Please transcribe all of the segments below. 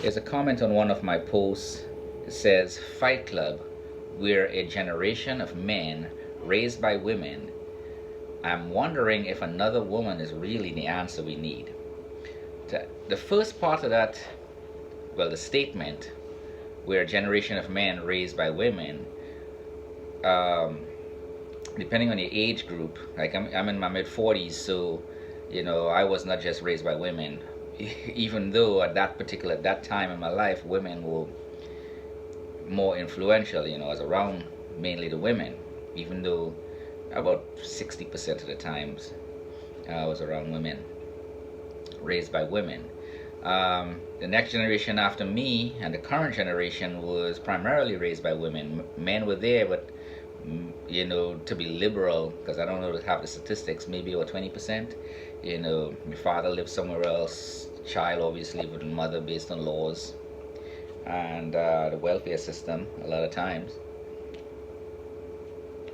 There's a comment on one of my posts. It says, Fight Club, we're a generation of men raised by women. I'm wondering if another woman is really the answer we need. The first part of that, well, the statement, we're a generation of men raised by women, um, depending on your age group, like I'm in my mid 40s, so I was not just raised by women. Even though at that time in my life, women were more influential. I was around mainly the women, even though about 60% of the times I was around women, raised by women. The next generation after me and the current generation was primarily raised by women. Men were there, but to be liberal, because I don't know to have the statistics, maybe about 20%. Your father lived somewhere else, child obviously lived with the mother based on laws and the welfare system. A lot of times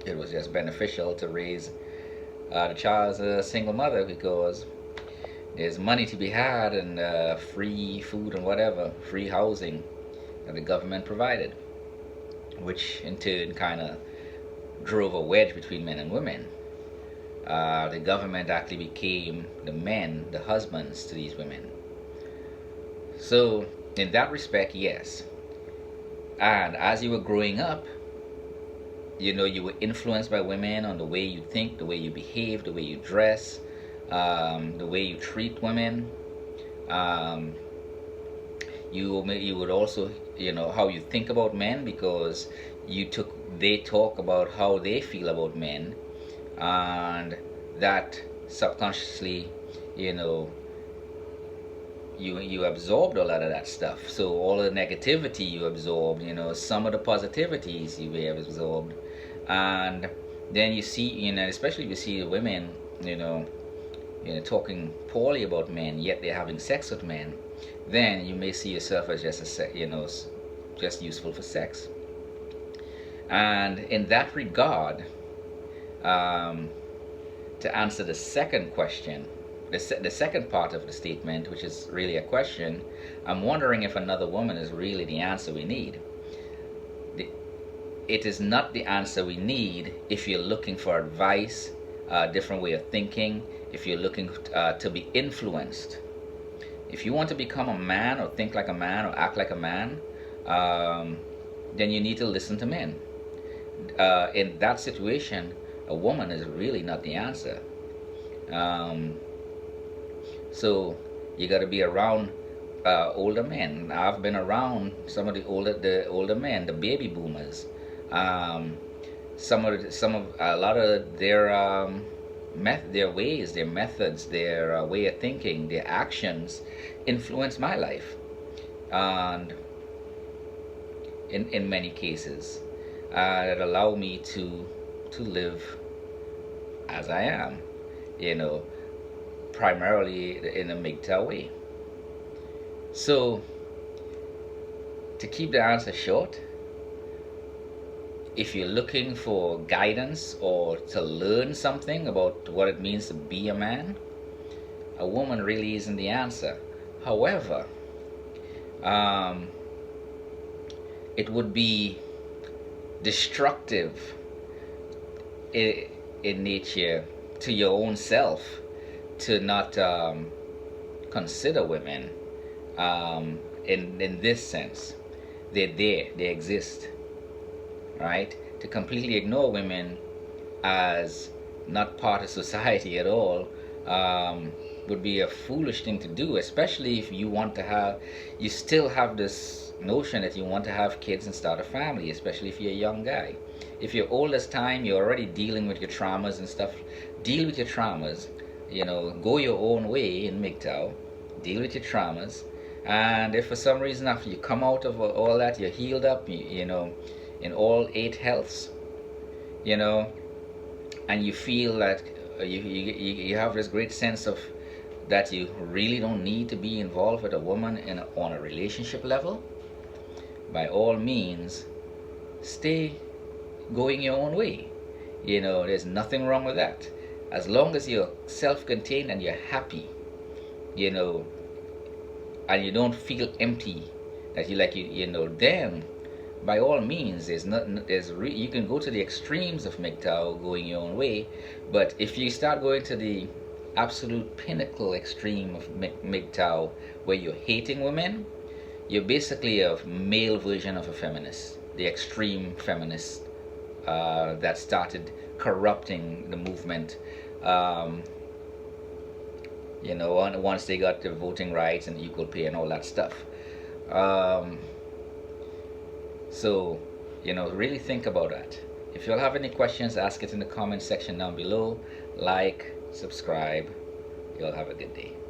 it was just beneficial to raise the child as a single mother, because there's money to be had, and free food and whatever, free housing that the government provided, which in turn kind of drove a wedge between men and women. The government actually became the men, the husbands to these women. So, in that respect, yes. And as you were growing up, you were influenced by women on the way you think, the way you behave, the way you dress, the way you treat women. Um, you would also, how you think about men, because they talk about how they feel about men, and that subconsciously, you know, you absorbed a lot of that stuff. So all the negativity you absorbed, some of the positivities you may have absorbed, and then you see, especially if you see the women, talking poorly about men, yet they're having sex with men, then you may see yourself as just useful for sex. And in that regard, to answer the second question, the second part of the statement, which is really a question, I'm wondering if another woman is really the answer we need. It is not the answer we need if you're looking for advice, a different way of thinking, if you're looking to be influenced. If you want to become a man, or think like a man, or act like a man, then you need to listen to men. In that situation, a woman is really not the answer. So you got to be around older men. I've been around some of the older men, the baby boomers. A lot of their ways, their methods, their way of thinking, their actions influence my life, and in many cases, that allow me to live as I am, primarily in a MGTOW way. So, to keep the answer short, if you're looking for guidance or to learn something about what it means to be a man, a woman really isn't the answer. However, it would be destructive in nature to your own self to not consider women, in this sense. They're there, they exist, right? To completely ignore women as not part of society at all would be a foolish thing to do, especially if you still have this notion that you want to have kids and start a family, especially if you're a young guy. If you're old as time, you're already dealing with your traumas and stuff. Deal with your traumas, go your own way in MGTOW, deal with your traumas. And if for some reason after you come out of all that, you're healed up, in all 8 healths, and you feel that you have this great sense of that you really don't need to be involved with a woman on a relationship level, by all means, stay going your own way. There's nothing wrong with that. As long as you're self-contained and you're happy, and you don't feel empty, that you know, then by all means, you can go to the extremes of MGTOW, going your own way. But if you start going to the absolute pinnacle extreme of MGTOW, where you're hating women, you're basically a male version of a feminist, the extreme feminist that started corrupting the movement. Um, you know, once they got the voting rights and equal pay and all that stuff. Um, so, you know, really think about that. If you'll have any questions, ask it in the comment section down below. Like, subscribe. You'll have a good day.